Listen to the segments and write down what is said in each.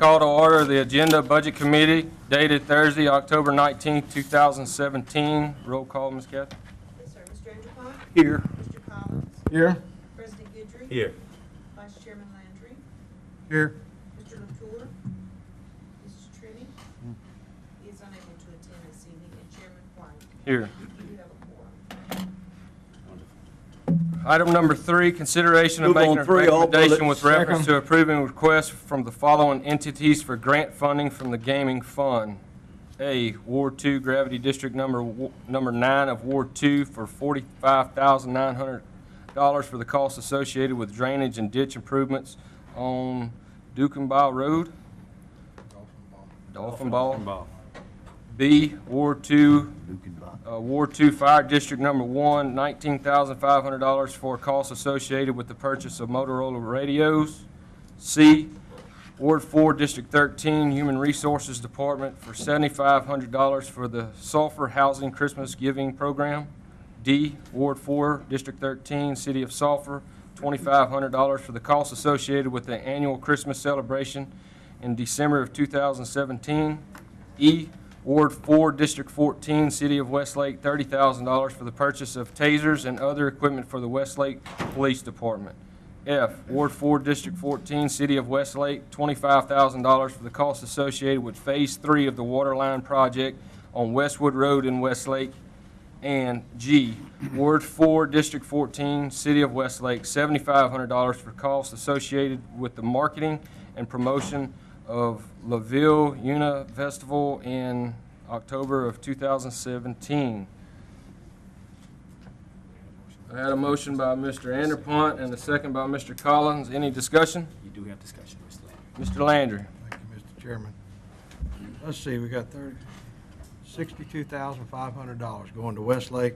call to order the Agenda Budget Committee dated Thursday, October 19th, 2017. Roll call, Ms. Kathy. Yes, sir. Mr. Anderson? Here. Mr. Collins? Here. President Guidry? Here. Vice Chairman Landry? Here. Mr. LaTour? Mrs. Trini? Is unable to attend this evening, and Chairman White. Here. You have a quorum. Item number 3, consideration of Move making on a three, all recommendation bullets. with reference Second. to approving requests from the following entities for grant funding from the Gaming Fund. A, Ward 2 Gravity District number 9 of Ward 2 for $45,900 for the costs associated with drainage and ditch improvements on Dukenbaugh Road. Dolphin Ball. B, Ward 2 Fire District number 1, $19,500 for costs associated with the purchase of Motorola radios. C, Ward 4 District 13 Human Resources Department for $7,500 for the Sulphur Housing Christmas Giving Program. D, Ward 4 District 13 City of Sulphur, $2,500 for the costs associated with the annual Christmas celebration in December of 2017. E, Ward 4, District 14, City of Westlake, $30,000 for the purchase of tasers and other equipment for the Westlake Police Department. F, Ward 4, District 14, City of Westlake, $25,000 for the costs associated with Phase 3 of the Waterline Project on Westwood Road in Westlake. And G, Ward 4, District 14, City of Westlake, $7,500 for costs associated with the marketing and promotion of LaVille Una Festival in October of 2017. I had a motion by Mr. Anderpont and a second by Mr. Collins. Any discussion? You do have discussion, Mr. Landry. Mr. Landry. Thank you, Mr. Chairman. Let's see, we got $62,500 going to Westlake.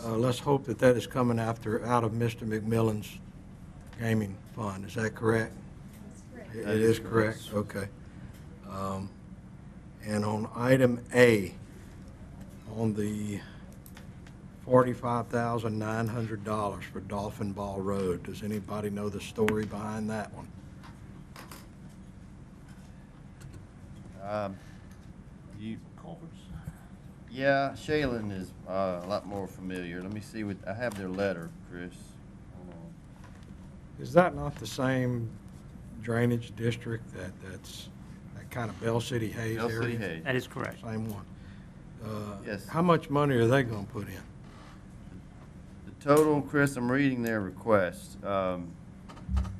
Let's hope that that is coming out of Mr. McMillan's gaming fund. Is that correct? It is correct, okay. And on item A, on the $45,900 for Dolphin Ball Road, does anybody know the story behind that one? Yeah, Shaylin is a lot more familiar. Let me see what, I have their letter, Chris. Hold on. Is that not the same drainage district that's that kind of Bell City Hayes Bell area? City Hayes. That is correct. Same one. Yes. How much money are they going to put in? The total, Chris, I'm reading their request.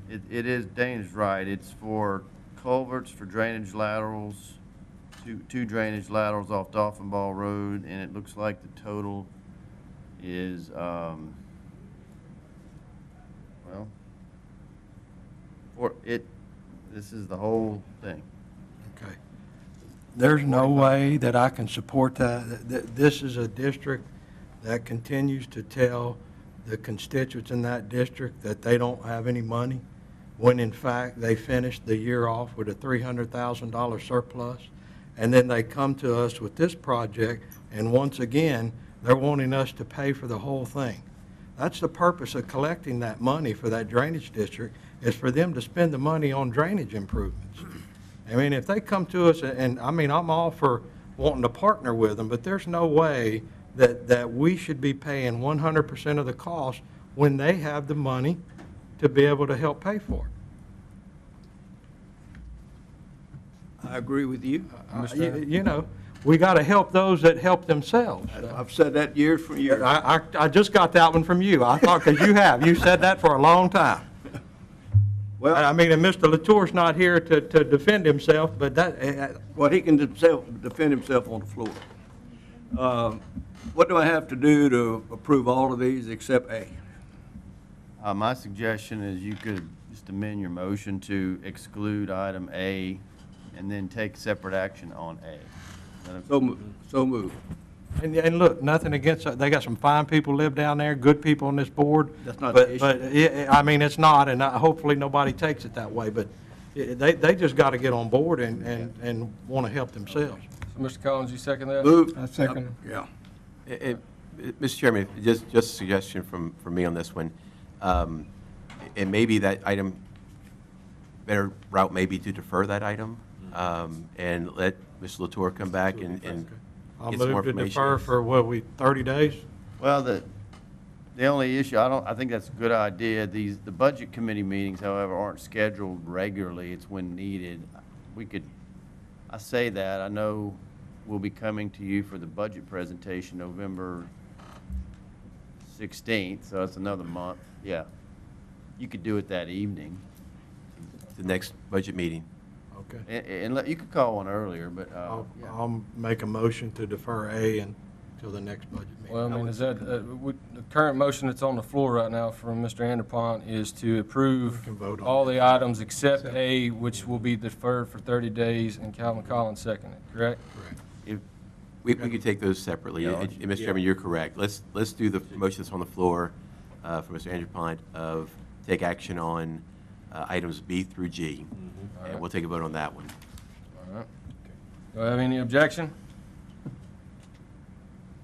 It is, Dana's right, it's for culverts, for drainage laterals, two drainage laterals off Dolphin Ball Road, and it looks like the total is, this is the whole thing. Okay. There's no way that I can support that. This is a district that continues to tell the constituents in that district that they don't have any money, when in fact they finished the year off with a $300,000 surplus. And then they come to us with this project, and once again, they're wanting us to pay for the whole thing. That's the purpose of collecting that money for that drainage district, is for them to spend the money on drainage improvements. I mean, if they come to us, and I mean, I'm all for wanting to partner with them, but there's no way that we should be paying 100% of the cost when they have the money to be able to help pay for it. I agree with you. You know, we got to help those that help themselves. I've said that years from years. I just got that one from you. I thought, because you said that for a long time. Well, I mean, and Mr. LaTour's not here to defend himself, but that, well, he can defend himself on the floor. What do I have to do to approve all of these except A? My suggestion is you could just amend your motion to exclude item A and then take separate action on A. So move. and look, nothing against, they got some fine people live down there, good people on this board. That's not the issue. But, I mean, it's not, and hopefully nobody takes it that way, but they just got to get on board and want to help themselves. So, Mr. Collins, you second that? Move. I second. Yeah. Mr. Chairman, just a suggestion from me on this one. It may be that item better route may be to defer that item, and let Mr. Latour come back and I'll get some more move to information. defer for, what, 30 days? Well, the only issue, I think that's a good idea. The budget committee meetings, however, aren't scheduled regularly. It's when needed. I say that, I know we'll be coming to you for the budget presentation November 16th, so it's another month. Yeah. You could do it that evening. The next budget meeting. Okay. And you could call one earlier, but, yeah. I'll make a motion to defer A until the next budget meeting. Well, I mean, is that, the current motion that's on the floor right now from Mr. Anderpont is to approve We can vote on all it. the items except A, which will be deferred for 30 days, and Calvin Collins seconded, correct? If, We could take those separately. Yeah. And Mr. Chairman, you're correct. Let's do the motion that's on the floor for Mr. Anderpont of take action on items B through G. And we'll take a vote on that one. All right. Do I have any objection?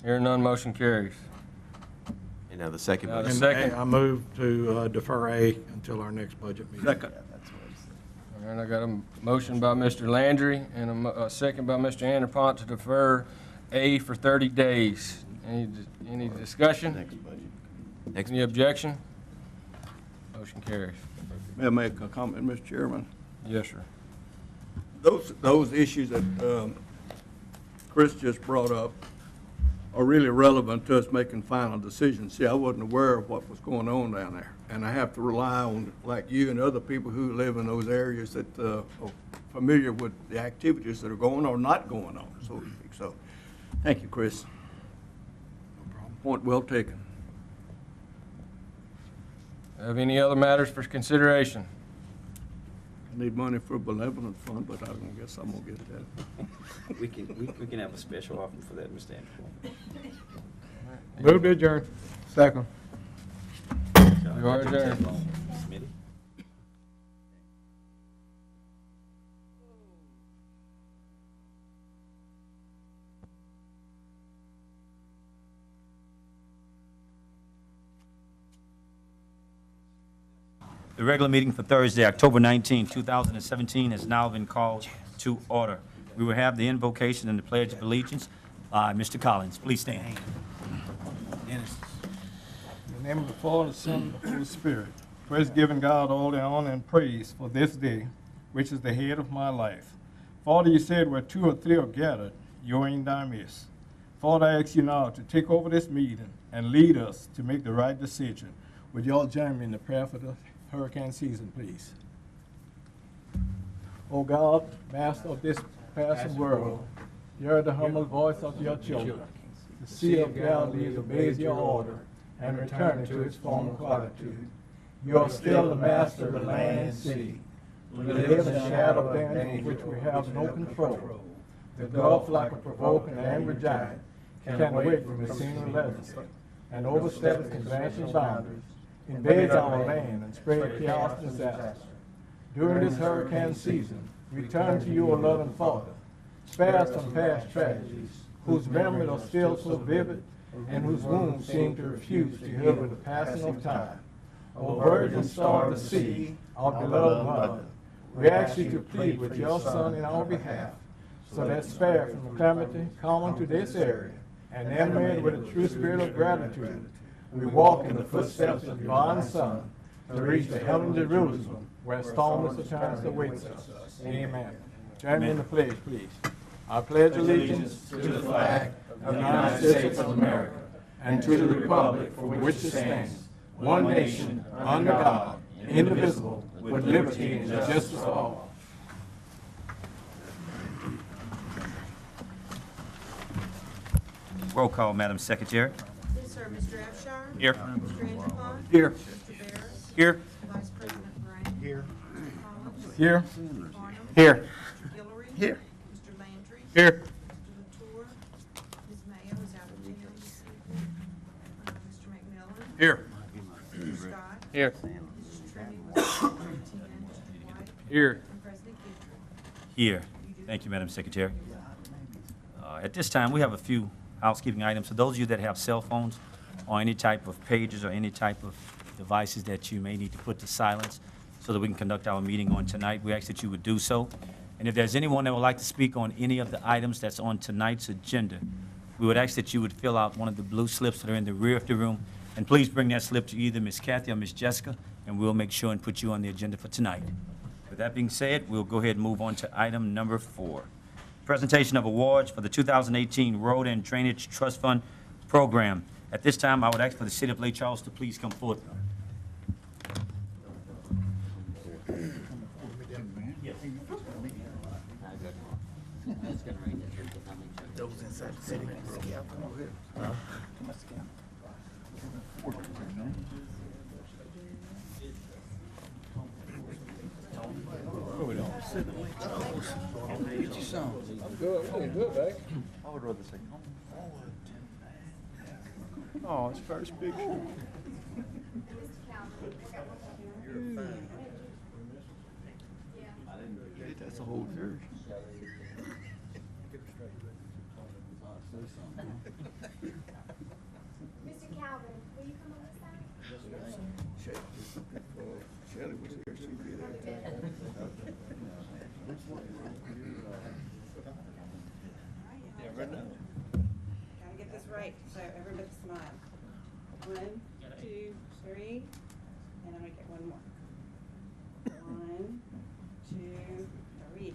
Hearing none, motion carries. And now the second Now the motion. second. I move to defer A until our next budget meeting. Second. yeah, that's what it said. All right, I got a motion by Mr. Landry and a second by Mr. Anderpont to defer A for 30 days. Any discussion? Next budget. Next, Any objection? Motion carries. May I make a comment, Mr. Chairman? Yes, sir. Those issues that Chris just brought up are really relevant to us making final decisions. See, I wasn't aware of what was going on down there, and I have to rely on, like you and other people who live in those areas that are familiar with the activities that are going or not going on, so to speak. So, thank you, Chris. Point well taken. Have any other matters for consideration? I need money for a benevolent fund, but I guess I'm gonna get that. We can have a special offer for that, Mr. Anderson. Move to adjourn. Second. You are adjourned. Smitty? The regular meeting for Thursday, October 19, 2017 has now been called to order. We will have the invocation and the Pledge of Allegiance by Mr. Collins. Please stand. In the name of the Father, the Son, and the Holy Spirit, first giving God all the honor and praise for this day, which is the head of my life. Father, you said where 2 or 3 are gathered, you're in thy midst. Father, I ask you now to take over this meeting and lead us to make the right decision. Would you all join me in the prayer for the hurricane season, please? O God, Master of this passing world, hear the humble voice of your children. The Sea of Galilee obeys your order and return to its former quietude. You are still the master of the land and sea. We live in the shadow of things for which we have no control. The Gulf, like a provoking and angry giant, can wait from its senior residence and overstep its conventional boundaries, invades our land and spread chaos and disaster. During this hurricane season, we turn to you, O loving Father. Spare us from past tragedies, whose memories are still so vivid and whose wounds seem to refuse to heal with the passing of time. O Virgin Star of the Sea, our beloved Mother, we ask you to plead with your Son in our behalf, so that spared from the calamity common to this area, and animated with a true spirit of gratitude, we walk in the footsteps of your divine Son to reach the heavenly Jerusalem, where stormless eternity awaits us. Amen. Join me in the pledge, please. I pledge allegiance to the flag of the United States of America and to the republic for which it stands, one nation, under God, indivisible, with liberty and justice for all. Roll call, Madam Secretary. Yes, sir. Mr. Abshire? Here. Mr. Anderson? Here. Mr. Barris? Here. Vice President Brand? Here. Mr. Collins? Here. Mr. Farnum? Here. Mr. Guillory? Here. Mr. Landry? Here. Mr. Latour? Ms. Mayo is out of town this evening. Mr. McMillan? Here. Mr. Scott? Here. Mrs. Trimmy was out of town. Mr. White? Here. And President Gidry. Here. Thank you, Madam Secretary. At this time, we have a few housekeeping items. For those of you that have cell phones or any type of pages or any type of devices that you may need to put to silence, so that we can conduct our meeting on tonight. We ask that you would do so. And if there's anyone that would like to speak on any of the items that's on tonight's agenda, we would ask that you would fill out one of the blue slips that are in the rear of the room. And please bring that slip to either Ms. Kathy or Ms. Jessica, and we'll make sure and put you on the agenda for tonight. With that being said, we'll go ahead and move on to item number 4. Presentation of awards for the 2018 Road and Drainage Trust Fund Program. At this time, I would ask for the City of Lake Charles to please come forth. Good, babe. Oh, it's first picture. That's a whole church. Mr. Calvin, will you come on this side? Shelley was here, she'd be there. Gotta get this right, so everybody smile. 1, 2, 3, and I'm gonna get one more. 1, 2, 3.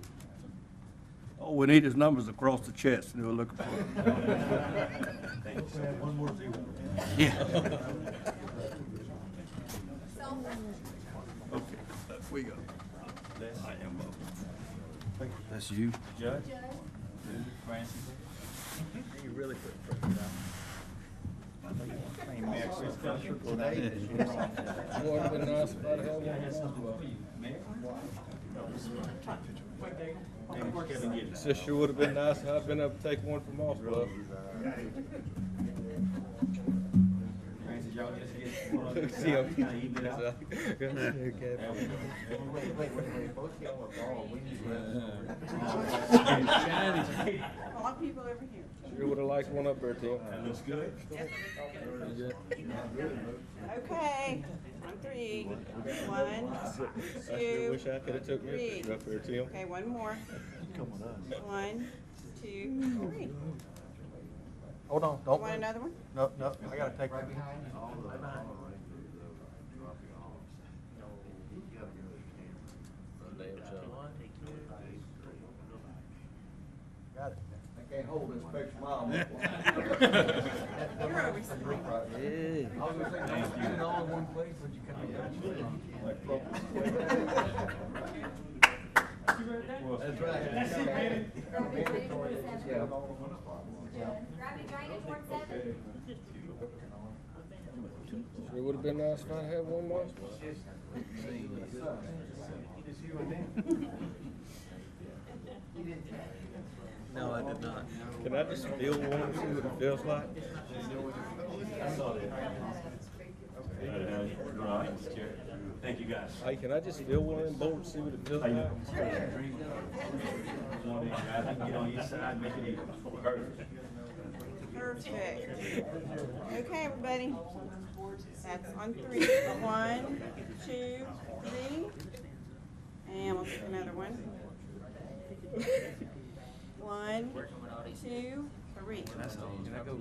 All we need is numbers across the chest, and we'll look for it. Yeah. Okay, we go. I am up. That's you. Judge? Francis? You really put pressure down. Boy, it'd been nice if I'd have one. This sure would have been nice if I'd been able to take one from off, Bluff. Francis, y'all just get. See him. A lot of people over here. Sure would have liked one up there, Tim. Looks good. Okay, on 3. 1, I sure wish I could have took me a 3. picture up there, Tim. Okay, one more. 1, 2, 3. Hold on, You don't. want another one? No, I gotta take. Right behind you. Got it. I can't hold this big smile. You're over here. I was gonna say, you know, in one place, but you That's right. Gravity drainage, Ward 7. Sure would have been nice if I'd have one more. No, I did not. Can I just feel one and see what it feels like? Thank you, guys. Hey, can I just feel one and bolt and see what it feels like? Get on each side, make it even. Perfect. Perfect. Okay, everybody. That's on 3. 1, 2, 3. And we'll take another one. 1, 2, 3. Can I go?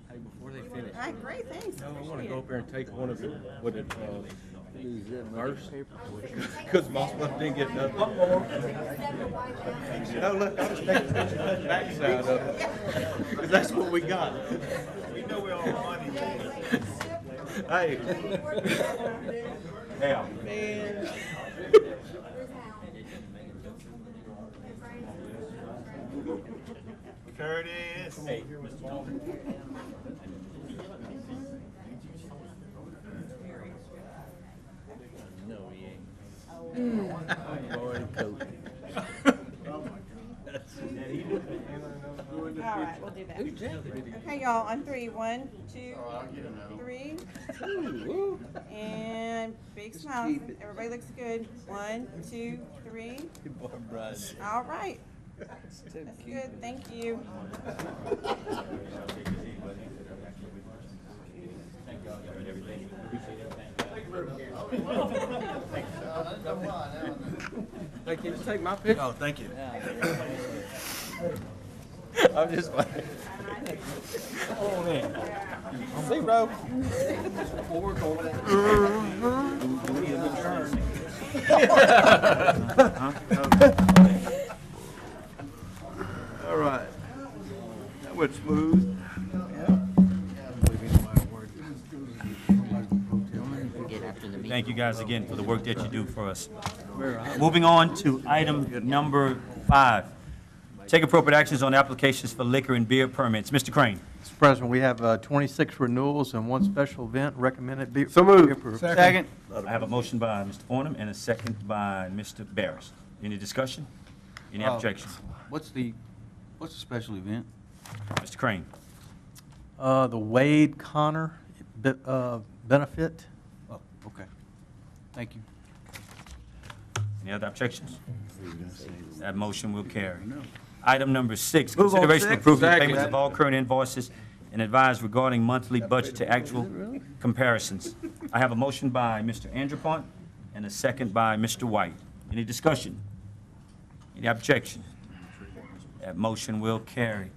Hey, before they finish. All right, great, thanks. I want to go up there and take one of it, what it, first, because most of them didn't get nothing. No, look, I'll just take a picture of the backside of it, because that's what we got. We know we all money. Hey. Yeah. Man. Curtis. Hey, Mr. Jones. No, he ain't. All right, we'll do that. Okay, y'all, on 3. 1, 2, 3. And big smile. Everybody looks good. 1, 2, 3. All right. That's good. Thank you. Thank you. Hey, can you take my picture? Oh, thank you. I'm just playing. Zero. All right. That went smooth. Thank you guys again for the work that you do for us. Moving on to item number 5. Take appropriate actions on applications for liquor and beer permits. Mr. Crane. Mr. President, we have 26 renewals and 1 special event recommended be So moved. be approved. Second. I have a motion by Mr. Farnum and a second by Mr. Barris. Any discussion? Any objection? What's the special event? Mr. Crane. The Wade Connor benefit. Oh, okay. Thank you. Any other objections? That motion will carry. Item number 6, Move on, consideration of six. approving Second. payments of all current invoices and advise regarding monthly budget to actual comparisons. I have a motion by Mr. Andrepont and a second by Mr. White. Any discussion? Any objection? That motion will carry.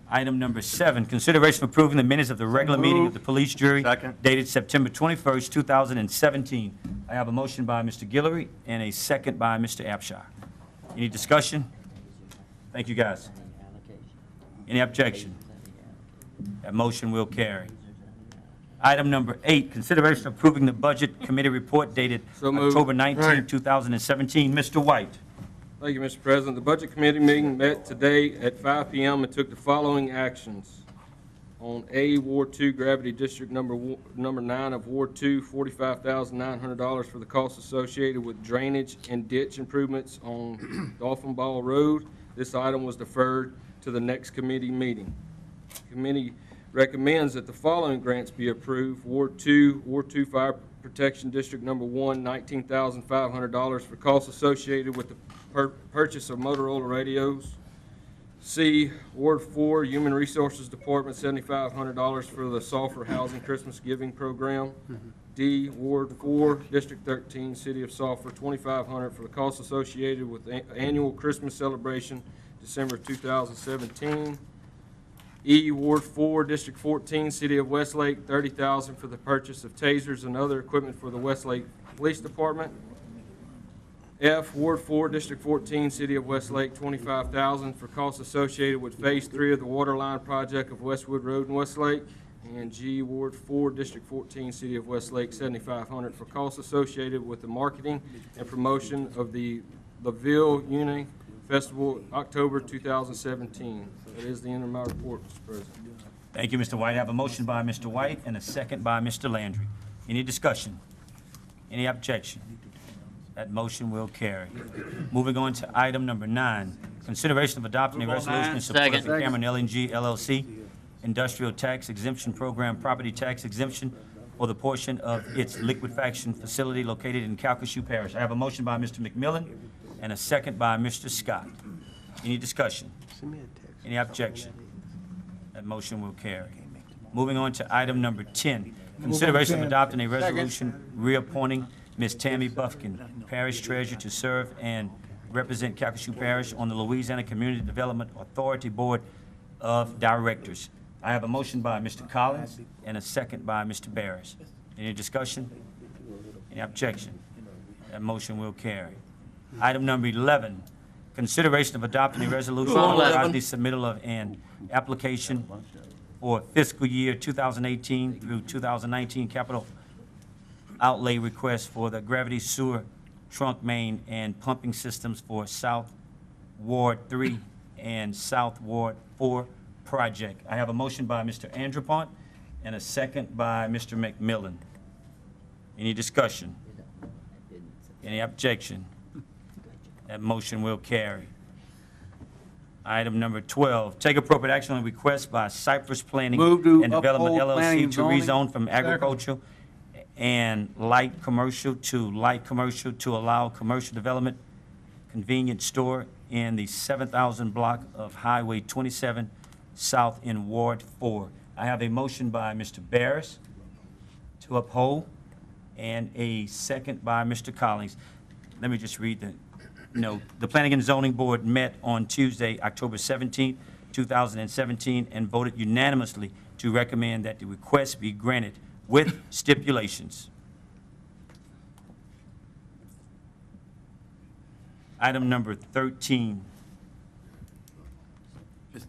Item number 7, consideration of approving the minutes of the regular meeting of the police jury Second. dated September 21st, 2017. I have a motion by Mr. Guillory and a second by Mr. Abshire. Any discussion? Thank you, guys. Any objection? That motion will carry. Item number 8, consideration of approving the Budget Committee report dated So moved. October 19, 2017. Mr. White. Thank you, Mr. President. The Budget Committee meeting met today at 5 p.m. and took the following actions. On A, Ward 2, Gravity District number 9 of Ward 2, $45,900 for the costs associated with drainage and ditch improvements on Dolphin Ball Road. This item was deferred to the next committee meeting. Committee recommends that the following grants be approved. Ward 2 Fire Protection District number 1, $19,500 for costs associated with the purchase of Motorola radios. C, Ward 4, Human Resources Department, $7,500 for the Sulphur Housing Christmas Giving Program. D, Ward 4, District 13, City of Sulphur, $2,500 for the costs associated with the annual Christmas celebration, December 2017. E, Ward 4, District 14, City of Westlake, $30,000 for the purchase of tasers and other equipment for the Westlake Police Department. F, Ward 4, District 14, City of Westlake, $25,000 for costs associated with Phase 3 of the Waterline Project of Westwood Road in Westlake. And G, Ward 4, District 14, City of Westlake, $7,500 for costs associated with the marketing and promotion of the LaVille Uni Festival, October 2017. That is the end of my report, Mr. President. Thank you, Mr. White. I have a motion by Mr. White and a second by Mr. Landry. Any discussion? Any objection? That motion will carry. Moving on to item number 9, consideration of adopting a resolution in support of the Cameron LNG LLC Industrial Tax Exemption Program Property Tax Exemption for the portion of its liquefaction facility located in Calcasieu Parish. I have a motion by Mr. McMillan and a second by Mr. Scott. Any discussion? Any objection? That motion will carry. Moving on to item number 10, consideration of adopting a resolution reappointing Ms. Tammy Buffkin, Parish Treasurer, to serve and represent Calcasieu Parish on the Louisiana Community Development Authority Board of Directors. I have a motion by Mr. Collins and a second by Mr. Barris. Any discussion? Any objection? That motion will carry. Item number 11, consideration of adopting a resolution authorizing the submittal of an application for fiscal year 2018 through 2019 capital outlay request for the gravity sewer trunk main and pumping systems for South Ward 3 and South Ward 4 project. I have a motion by Mr. Andrepont and a second by Mr. McMillan. Any discussion? Any objection? That motion will carry. Item number 12, take appropriate action on request by Cypress Planning Move to and Development uphold planning LLC and to zoning. rezone from agricultural and light commercial to allow commercial development, convenience store in the 7,000 block of Highway 27 South in Ward 4. I have a motion by Mr. Barris to uphold and a second by Mr. Collins. Let me just read the note, the Planning and Zoning Board met on Tuesday, October 17, 2017, and voted unanimously to recommend that the request be granted with stipulations. Item number 13. Did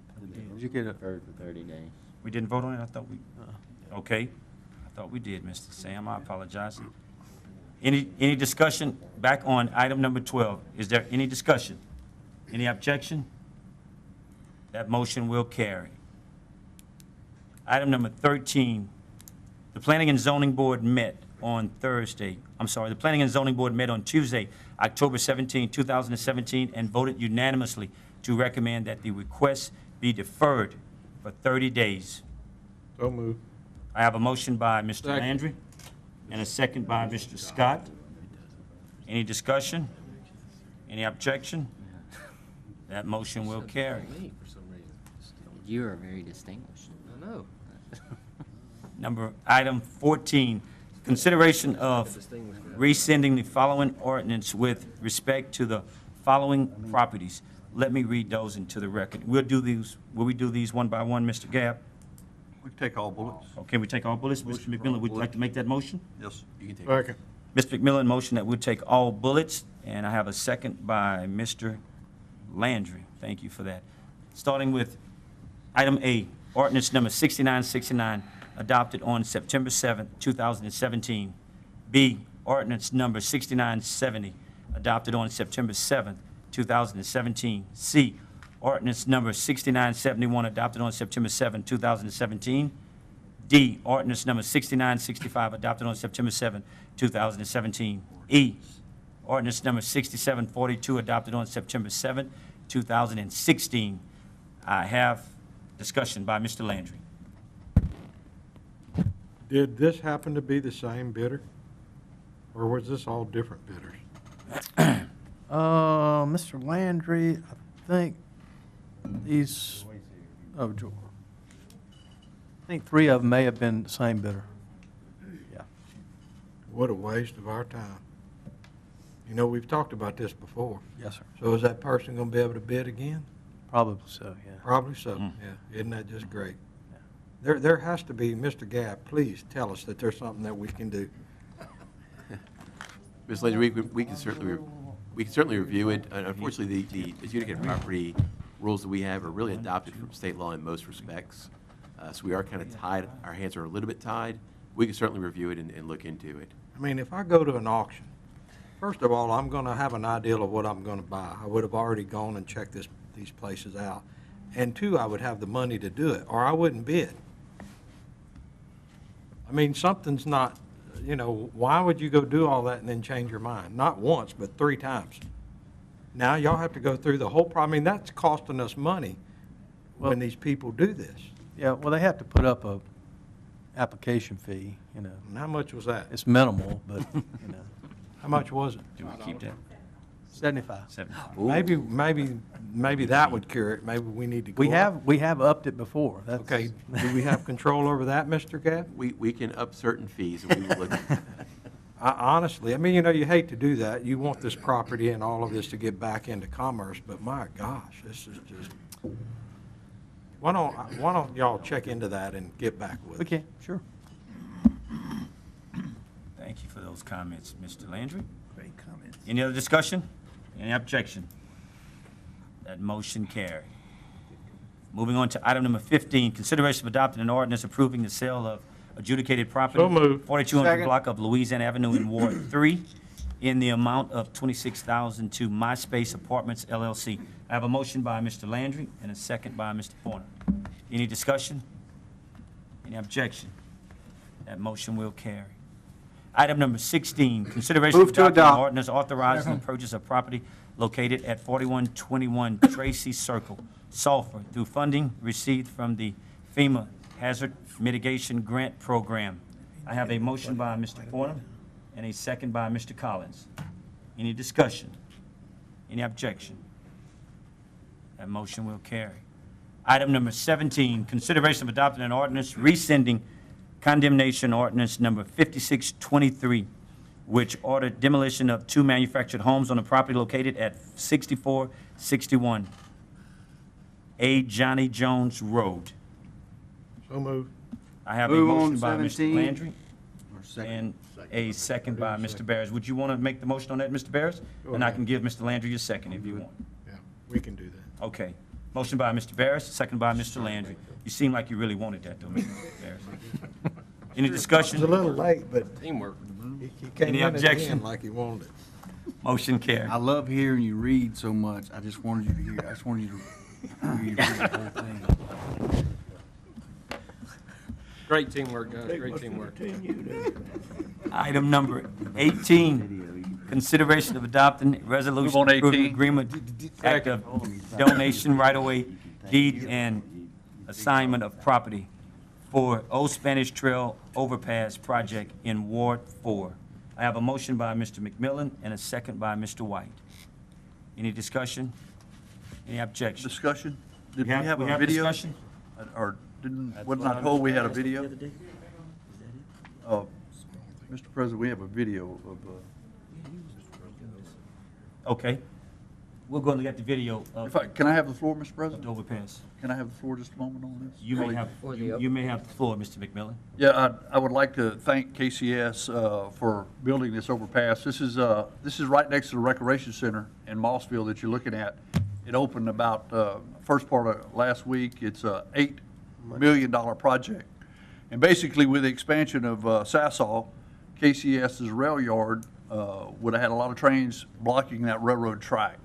you get it? Deferred for 30 days. We didn't vote on it? I thought we, okay. I thought we did, Mr. Sam. I apologize. Any discussion back on item number 12? Is there any discussion? Any objection? That motion will carry. Item number 13, the Planning and Zoning Board met on Thursday. The Planning and Zoning Board met on Tuesday, October 17, 2017, and voted unanimously to recommend that the request be deferred for 30 days. So moved. I have a motion by Mr. Landry and a second by Mr. Scott. Any discussion? Any objection? That motion will carry. You are very distinguished. I know. Item 14, consideration of rescinding the following ordinance with respect to the following properties. Let me read those into the record. Will we do these one by one, Mr. Gabb? We take all bullets. Okay, we take all bullets. Mr. McMillan, would you like to make that motion? Yes. You can take it. Second. Mr. McMillan, motion that we'll take all bullets, and I have a second by Mr. Landry. Thank you for that. Starting with item A, ordinance number 6969, adopted on September 7, 2017. B, ordinance number 6970, adopted on September 7, 2017. C, ordinance number 6971, adopted on September 7, 2017. D, ordinance number 6965, adopted on September 7, 2017. E, ordinance number 6742, adopted on September 7, 2016. I have discussion by Mr. Landry. Did this happen to be the same bidder? Or was this all different bidders? Mr. Landry, I think these, George. I think 3 of them may have been the same bidder. Yeah. What a waste of our time. You know, we've talked about this before. Yes, sir. So is that person going to be able to bid again? Probably so, yeah. Probably so, yeah. Isn't that just great? There has to be, Mr. Gabb, please tell us that there's something that we can do. Ms. Landry, we can certainly review it. Unfortunately, the adjudicated property rules that we have are really adopted from state law in most respects. So we are kind of tied, our hands are a little bit tied. We can certainly review it and look into it. I mean, if I go to an auction, first of all, I'm going to have an idea of what I'm going to buy. I would have already gone and checked these places out. And 2, I would have the money to do it, or I wouldn't bid. I mean, something's not, you know, why would you go do all that and then change your mind? Not once, but 3 times. Now y'all have to go through the whole, I mean, that's costing us money when these people do this. Yeah, well, they have to put up a application fee, you know. And how much was that? It's minimal, but, you know, How much was it? Do we keep that? 75. 75. Maybe that would cure it. Maybe we need to go We have upped it before. That's- Okay, do we have control over that, Mr. Gabb? We can up certain fees and we will look at Honestly, I mean, you know, you hate to do that. You want this property and all of this to get back into commerce, but my gosh, this is just, why don't y'all check into that and get back with us? Okay, sure. Thank you for those comments, Mr. Landry. Great comments. Any other discussion? Any objection? That motion carried. Moving on to item number 15, consideration of adopting an ordinance approving the sale of adjudicated property. So moved. 4200 Second. block of Louisiana Avenue in Ward 3 in the amount of $26,000 to MySpace Apartments LLC. I have a motion by Mr. Landry and a second by Mr. Porter. Any discussion? Any objection? That motion will carry. Item number 16, consideration of Move to adopting an adopt. ordinance authorizing the purchase of property located at 4121 Tracy Circle, Sulphur, through funding received from the FEMA Hazard Mitigation Grant Program. I have a motion by Mr. Porter and a second by Mr. Collins. Any discussion? Any objection? That motion will carry. Item number 17, consideration of adopting an ordinance rescinding condemnation ordinance number 5623 which ordered demolition of 2 manufactured homes on the property located at 6461 A. Johnny Jones Road. So moved. I have a Move on motion by Mr. 17. Landry and a second by Mr. Barris. Would you want to make the motion on that, Mr. Barris? Go And I ahead. can give Mr. Landry a second if you want. Yeah, we can do that. Okay. Motion by Mr. Barris, second by Mr. Landry. You seem like you really wanted that, though, Mr. Barris. Any It was a discussion? little late, but Teamwork. he came Any in at the objection? end like he wanted it. Motion carried. I love hearing you read so much. I just wanted you to hear, I just wanted you to hear you read the whole thing. Great teamwork, guys, great teamwork. Item number 18, consideration of adopting resolution Move on approving 18. agreement, act of donation, right-of-way, deed, and assignment of property for Old Spanish Trail Overpass Project in Ward 4. I have a motion by Mr. McMillan and a second by Mr. White. Any discussion? Any objection? Discussion? Did we have a video? Discussion? Or wasn't I told we had a video? Mr. President, we have a video of, Okay. We're going to get the video of can I have the floor, Mr. the President? overpass. Can I have the floor just a moment on this? You may have, you may have the floor, Mr. McMillan. Yeah, I would like to thank KCS for building this overpass. This is right next to the Recreation Center in Mossville that you're looking at. It opened about first part of last week. It's a $8 million project. And basically, with the expansion of Sassaw, KCS's rail yard would have had a lot of trains blocking that railroad track.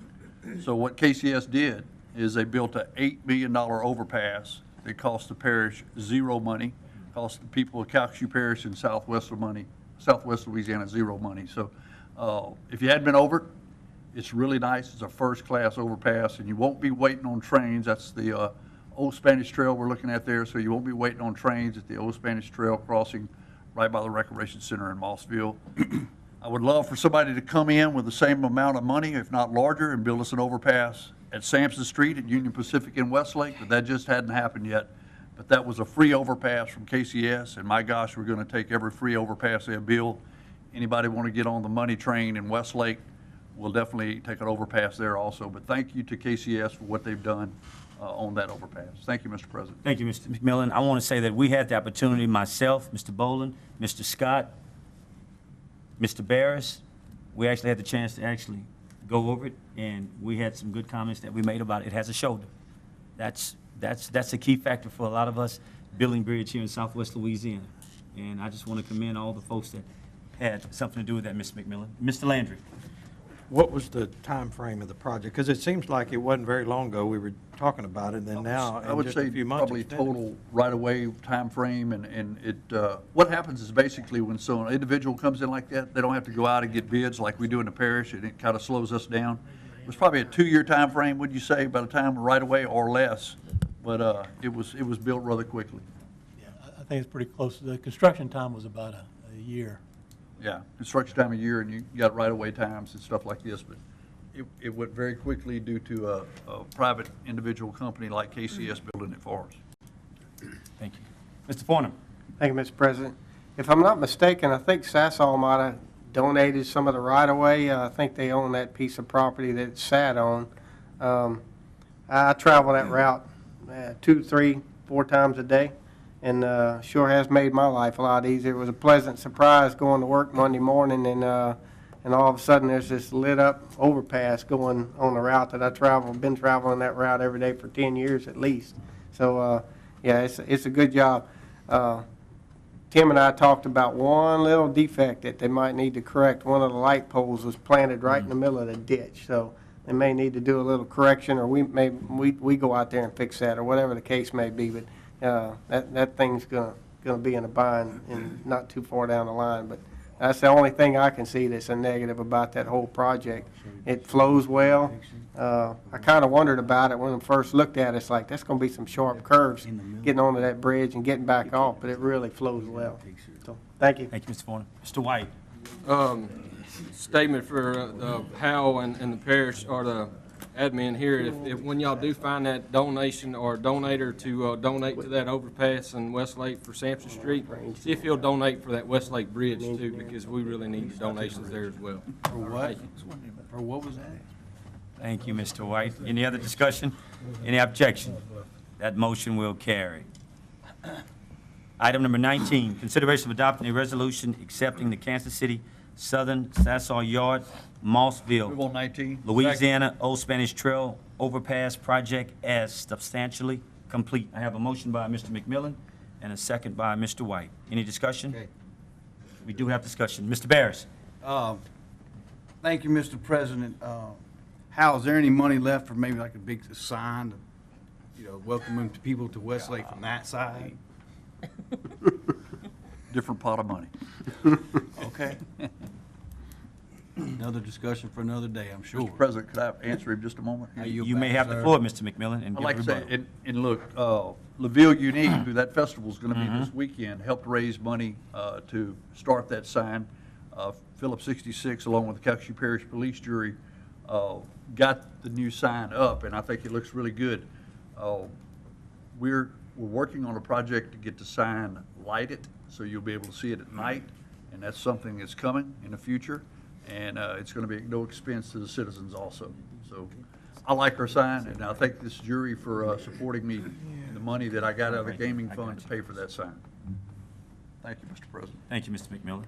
So what KCS did is they built an $8 million overpass that cost the parish zero money, cost the people of Calcasieu Parish in southwest Louisiana zero money. So if you hadn't been over it, it's really nice. It's a first-class overpass, and you won't be waiting on trains. That's the Old Spanish Trail we're looking at there, so you won't be waiting on trains at the Old Spanish Trail crossing right by the Recreation Center in Mossville. I would love for somebody to come in with the same amount of money, if not larger, and build us an overpass at Sampson Street at Union Pacific in Westlake, but that just hadn't happened yet. But that was a free overpass from KCS, and my gosh, we're going to take every free overpass they build. Anybody want to get on the money train in Westlake, we'll definitely take an overpass there also. But thank you to KCS for what they've done on that overpass. Thank you, Mr. President. Thank you, Mr. McMillan. I want to say that we had the opportunity, myself, Mr. Boland, Mr. Scott, Mr. Barris, we actually had the chance to actually go over it, and we had some good comments that we made about it. It has a shoulder. That's a key factor for a lot of us building bridge here in Southwest Louisiana. And I just want to commend all the folks that had something to do with that, Mr. McMillan. Mr. Landry. What was the time frame of the project? Because it seems like it wasn't very long ago we were talking about it, and then now I in would just say a few months. probably extended. total right-of-way timeframe, and it, what happens is basically when an individual comes in like that, they don't have to go out and get bids like we do in the parish, and it kind of slows us down. It was probably a 2-year timeframe, would you say, by the time of right-of-way or less? But it was built rather quickly. Yeah, I think it's pretty close. The construction time was about a year. Yeah, construction time a year, and you got right-of-way times and stuff like this, but it went very quickly due to a private individual company like KCS building it for us. Thank you. Mr. Farnham. Thank you, Mr. President. If I'm not mistaken, I think Sassaw might have donated some of the right-of-way. I think they own that piece of property that it sat on. I travel that route 2, 3, 4 times a day, and sure has made my life a lot easier. It was a pleasant surprise going to work Monday morning, and all of a sudden there's this lit-up overpass going on the route that I travel. Been traveling that route every day for 10 years at least. So, yeah, it's a good job. Tim and I talked about one little defect that they might need to correct. One of the light poles was planted right in the middle of the ditch, so they may need to do a little correction, or we go out there and fix that, or whatever the case may be. But that thing's gonna be in a bind and not too far down the line. But that's the only thing I can see that's a negative about that whole project. It flows well. I kind of wondered about it when I first looked at it. It's like, that's going to be some sharp curves getting onto that bridge and getting back off, but it really flows well. So, thank you. Thank you, Mr. Farnham. Mr. White. Statement for Howell and the parish, or the admin here, if when y'all do find that donation or donator to donate to that overpass in Westlake for Sampson Street, see if he'll donate for that Westlake Bridge too, because we really need donations there as well. For what? For what was that? Thank you, Mr. White. Any other discussion? Any objection? That motion will carry. Item number 19, consideration of adopting a resolution accepting the Kansas City Southern Sassaw Yard, Mossville, Move on 19. Louisiana Old Spanish Trail Overpass Project as substantially complete. I have a motion by Mr. McMillan and a second by Mr. White. Any discussion? Okay. We do have discussion. Mr. Barris? Thank you, Mr. President. Hal, is there any money left for maybe like a big sign, welcoming people to Westlake from that side? Different pot of money. Okay. Another discussion for another day, I'm sure. Mr. President, could I answer him just a moment? You may have the floor, Mr. McMillan, and I'd give like to say, rebuttal. and look, LaVille Unique, who that festival's going to be this weekend, helped raise money to start that sign. Phillips 66, along with the Calcasieu Parish Police Jury, got the new sign up, and I think it looks really good. We're working on a project to get the sign lighted, so you'll be able to see it at night, and that's something that's coming in the future, and it's going to be at no expense to the citizens also. So I like our sign, and I thank this jury for supporting me and the money that I got out of the gaming fund to pay for that sign. Thank you, Mr. President. Thank you, Mr. McMillan.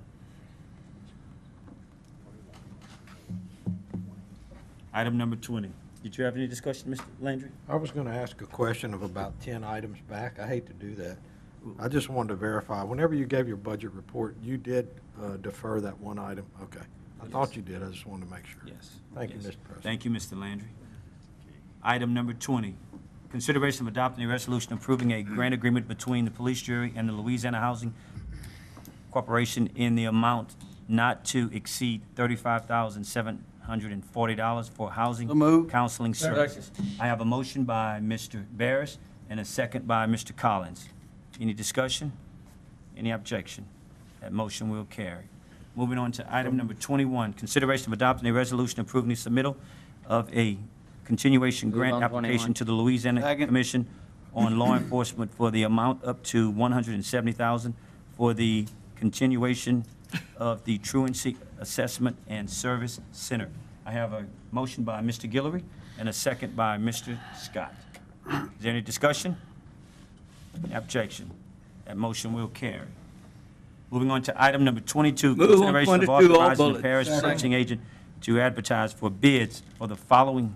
Item number 20. Did you have any discussion, Mr. Landry? I was going to ask a question of about 10 items back. I hate to do that. I just wanted to verify, whenever you gave your budget report, you did defer that one item? Okay. I thought you did. I just wanted to make sure. Yes. Thank you, Yes. Mr. President. Thank you, Mr. Landry. Item number 20, consideration of adopting a resolution approving a grant agreement between the police jury and the Louisiana Housing Corporation in the amount not to exceed $35,740 for housing So moved. counseling services. I have a motion by Mr. Barris and a second by Mr. Collins. Any discussion? Any objection? That motion will carry. Moving on to item number 21, consideration of adopting a resolution approving the submittal of a continuation grant on application 21. to the Louisiana Second. Commission on Law Enforcement for the amount up to $170,000 for the continuation of the Truancy Assessment and Service Center. I have a motion by Mr. Guillory and a second by Mr. Scott. Is there any discussion? Any objection? That motion will carry. Moving on to item number 22, Move on consideration of 22, all authorizing the bullets. parish Second. searching agent to advertise for bids for the following.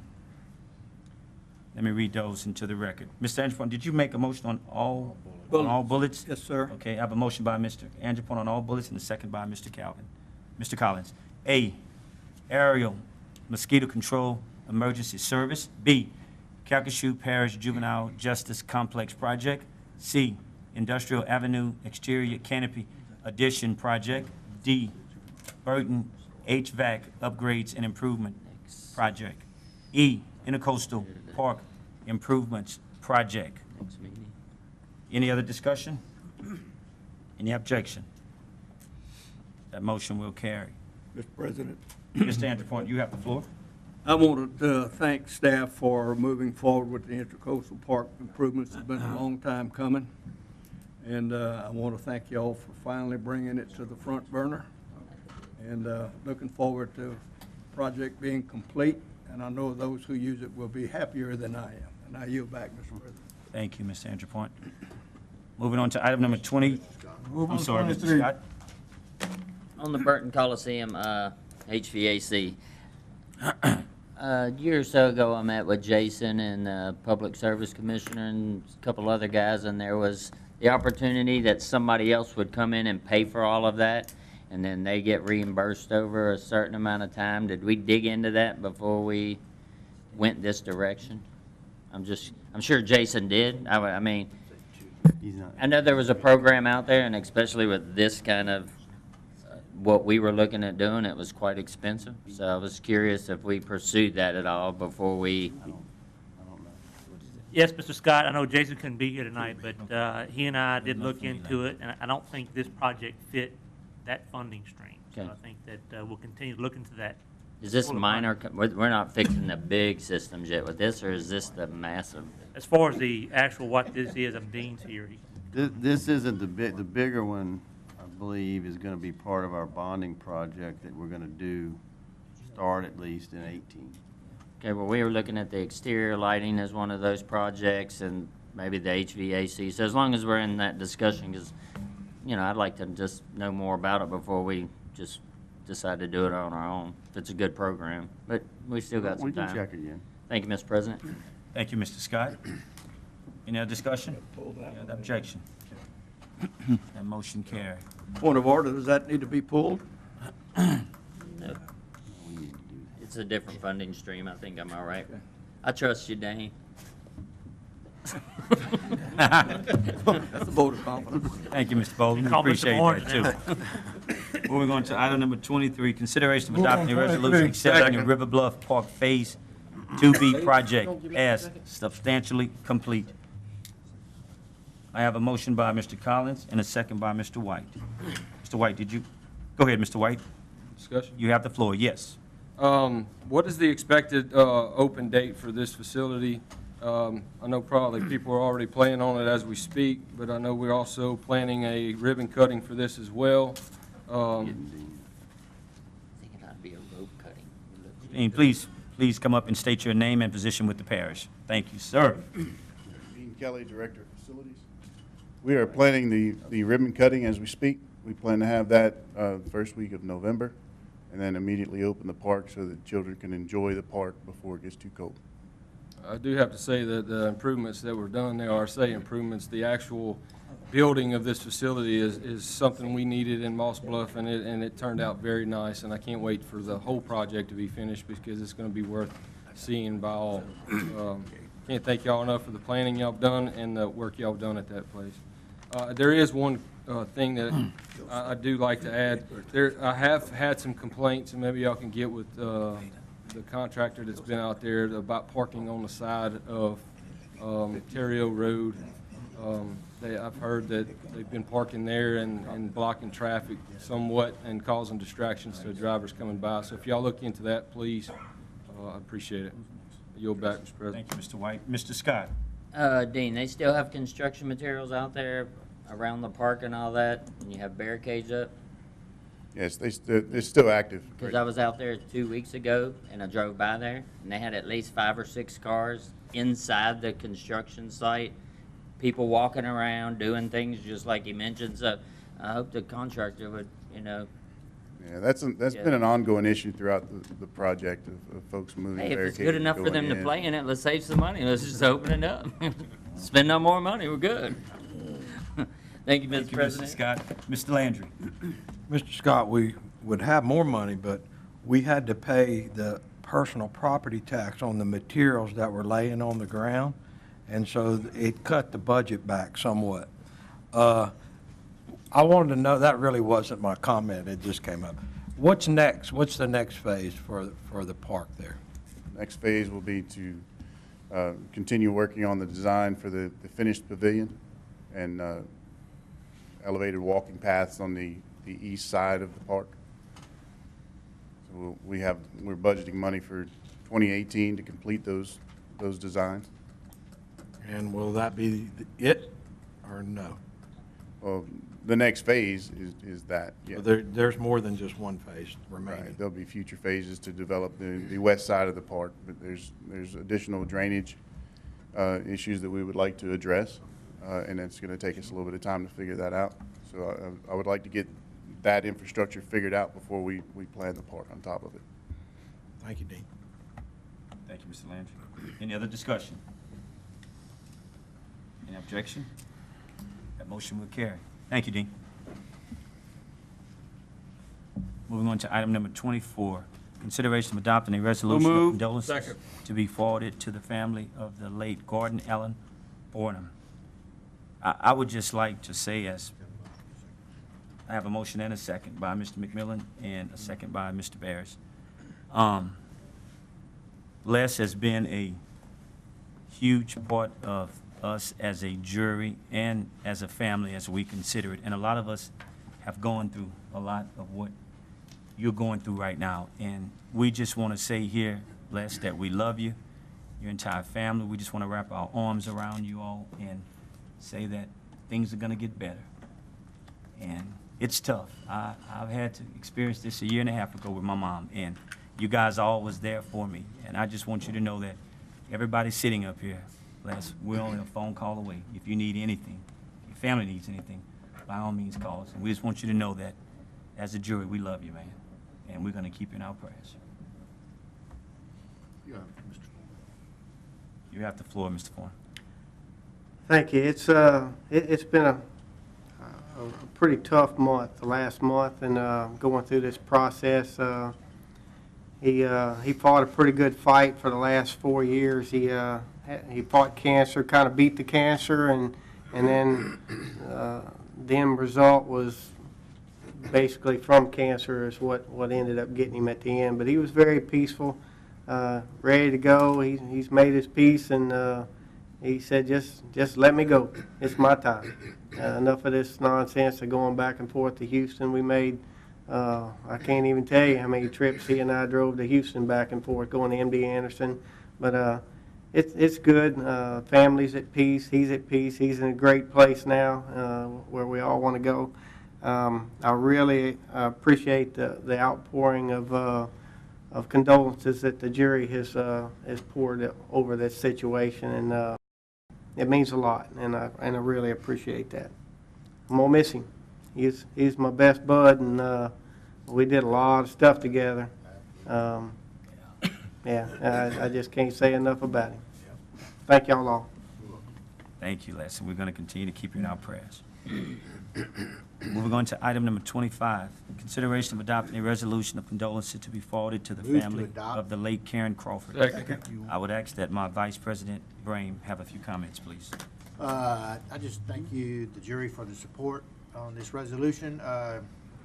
Let me read those into the record. Mr. Angelpont, did you make a motion on all bullets? Yes, sir. Okay, I have a motion by Mr. Angelpont on all bullets and a second by Mr. Mr. Collins. A, aerial mosquito control emergency service. B, Calcasieu Parish Juvenile Justice Complex Project. C, Industrial Avenue Exterior Canopy Addition Project. D, Burton HVAC Upgrades and Improvement Project. E, Intercoastal Park Improvements Project. Next meeting. Any other discussion? Any objection? That motion will carry. Mr. President, Mr. Angelpont, you have the floor. I want to thank staff for moving forward with the intercoastal park improvements. It's been a long time coming. And I want to thank y'all for finally bringing it to the front burner. And looking forward to the project being complete. And I know those who use it will be happier than I am. And I yield back, Mr. President. Thank you, Mr. Angelpont. Moving on to item number 20. I'm sorry, Mr. 23. Scott. On the Burton Coliseum, HVAC. A year or so ago, I met with Jason and the Public Service Commissioner and a couple other guys, and there was the opportunity that somebody else would come in and pay for all of that, and then they get reimbursed over a certain amount of time. Did we dig into that before we went this direction? I'm sure Jason did. I mean, I know there was a program out there, and especially with this kind of what we were looking at doing, it was quite expensive. So I was curious if we pursued that at all before we. Yes, Mr. Scott, I know Jason couldn't be here tonight, but he and I did look into it, and I don't think this project fit that funding stream. So Okay. I think that we'll continue to look into that Is this minor, we're not fixing the big systems yet with this, or is this the massive? As far as the actual, what this is, Dean's here. This isn't the bigger one, I believe, is gonna be part of our bonding project that we're gonna do, start at least in 18. Okay, well, we were looking at the exterior lighting as one of those projects and maybe the HVAC. So as long as we're in that discussion, because, you know, I'd like to just know more about it before we just decide to do it on our own, if it's a good program. But we still got some time. We can check again. Thank you, Mr. President. Thank you, Mr. Scott. Any other discussion? Any other objection? That motion carried. Point of order, does that need to be pulled? No. It's a different funding stream. I think I'm all right. I trust you, Dane. That's a vote of confidence. Thank you, Mr. Bowles. We Call Mr. appreciate Orange that, too. Moving on to item number 23, consideration of Move on, adopting a 23. resolution accepting the Second. River Bluff Park Phase 2B project as substantially complete. I have a motion by Mr. Collins and a second by Mr. White. Mr. White, did you? Go ahead, Mr. White. Discussion? You have the floor, yes. What is the expected open date for this facility? I know probably people are already planning on it as we speak, but I know we're also planning a ribbon cutting for this as well. I think it ought to be a rope cutting. And please come up and state your name and position with the parish. Thank you, sir. Dean Kelly, Director of Facilities. We are planning the ribbon cutting as we speak. We plan to have that first week of November, and then immediately open the park so that children can enjoy the park before it gets too cold. I do have to say that the improvements that were done there are, say, improvements. The actual building of this facility is something we needed in Moss Bluff, and it turned out very nice, and I can't wait for the whole project to be finished because it's going to be worth seeing by all. Can't thank y'all enough for the planning y'all done and the work y'all done at that place. There is one thing that I do like to add. I have had some complaints, and maybe y'all can get with the contractor that's been out there about parking on the side of Terrio Road. I've heard that they've been parking there and blocking traffic somewhat and causing distractions to drivers coming by. So if y'all look into that, please, I appreciate it. Yield back, Mr. President. Thank you, Mr. White. Mr. Scott. Dean, they still have construction materials out there around the park and all that, and you have barricades up? Yes, they're still active. Because I was out there 2 weeks ago, and I drove by there, and they had at least 5 or 6 cars inside the construction site, people walking around, doing things just like you mentioned, so I hope the contractor would, you know. Yeah, that's been an ongoing issue throughout the project of folks moving Hey, if barricades. it's good enough for them to play in it, let's save some money, let's just open it up. Spend no more money, we're good. Thank you, Mr. President. Mr. Scott. Mr. Landry. Mr. Scott, we would have more money, but we had to pay the personal property tax on the materials that were laying on the ground, and so it cut the budget back somewhat. I wanted to know, that really wasn't my comment, it just came up. What's next? What's the next phase for the park there? Next phase will be to continue working on the design for the finished pavilion and elevated walking paths on the east side of the park. So we're budgeting money for 2018 to complete those designs. And will that be it, or no? Well, the next phase is that, yeah. There's more than just one phase remaining. Right, there'll be future phases to develop the west side of the park, but there's additional drainage issues that we would like to address, and it's going to take us a little bit of time to figure that out. So I would like to get that infrastructure figured out before we plan the park on top of it. Thank you, Dean. Thank you, Mr. Landry. Any other discussion? Any objection? That motion will carry. Thank you, Dean. Moving on to item number 24, consideration of adopting a resolution of condolences to be forwarded to the family of the late Gordon Allen Bornham. I would just like to say, as I have a motion and a second by Mr. McMillan and a second by Mr. Barris. Les has been a huge part of us as a jury and as a family as we consider it. And a lot of us have gone through a lot of what you're going through right now. And we just want to say here, Les, that we love you, your entire family. We just want to wrap our arms around you all and say that things are going to get better. And it's tough. I've had to experience this a year and a half ago with my mom, and you guys are always there for me. And I just want you to know that everybody sitting up here, Les, we're only a phone call away. If you need anything, your family needs anything, by all means call us. And we just want you to know that as a jury, we love you, man. And we're going to keep you in our prayers. You have the floor, Mr. Foreign. Thank you. It's been a pretty tough month, the last month, and going through this process. He fought a pretty good fight for the last 4 years. He fought cancer, kind of beat the cancer, and then the end result was basically from cancer is what ended up getting him at the end. But he was very peaceful, ready to go. He's made his peace, and he said, just let me go. It's my time. Enough of this nonsense of going back and forth to Houston. We made, I can't even tell you how many trips he and I drove to Houston back and forth, going to MD Anderson. But it's good. Family's at peace. He's at peace. He's in a great place now, where we all want to go. I really appreciate the outpouring of condolences that the jury has poured over this situation, and it means a lot, and I really appreciate that. I'm gonna miss him. He's my best bud, and we did a lot of stuff together. Yeah, I just can't say enough about him. Thank y'all all. Thank you, Les, and we're going to continue to keep you in our prayers. Moving on to item number 25, consideration of adopting a resolution of condolences to be forwarded to the Move to family adopt. of the late Karen Crawford. I would ask that my Vice President Brame have a few comments, please. I just thank you, the jury, for the support on this resolution.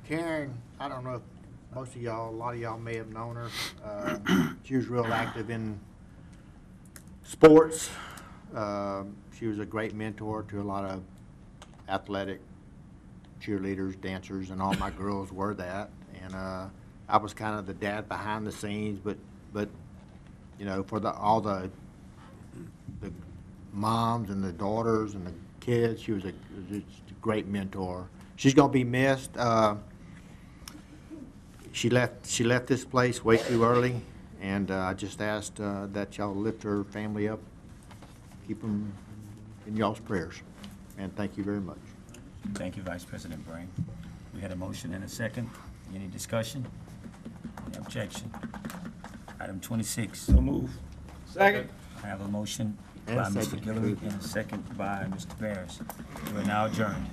Karen, I don't know if most of y'all, a lot of y'all may have known her. She was real active in sports. She was a great mentor to a lot of athletic cheerleaders, dancers, and all my girls were that. And I was kind of the dad behind the scenes, but you know, for all the moms and the daughters and the kids, she was a great mentor. She's gonna be missed. She left this place way too early, and I just asked that y'all lift her family up, keep them in y'all's prayers, and thank you very much. Thank you, Vice President Brame. We had a motion and a second. Any discussion? Any objection? Item 26. So move. Second. I have a motion And by a Mr. second. Guillory and a second by Mr. Barris. We are now adjourned.